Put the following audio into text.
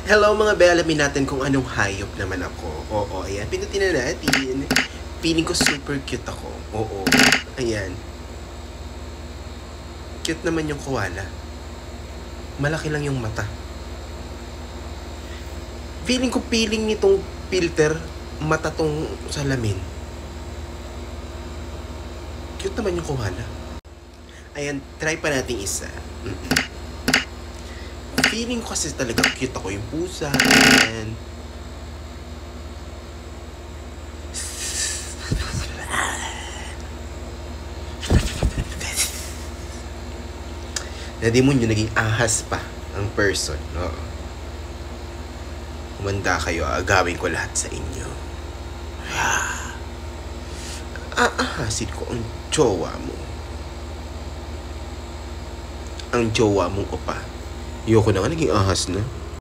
Hello mga be, alamin natin kung anong hayop naman ako. Oo, ayan. Pinutin na natin. Feeling ko super cute ako. Oo, ayan. Cute naman yung koala. Malaki lang yung mata. Feeling nitong filter, mata tong salamin. Cute naman yung koala. Ayan, try pa natin isa. Feeling ko kasi talaga cute ako yung pusa. Ayan. Nadimon yun, naging ahas pa ang person. Oo. Kumanda kayo, agawin ko lahat sa inyo. Aahasin ko ang jowa mo. Ang jowa mong opa. Ayoko na nga, naging ahas na.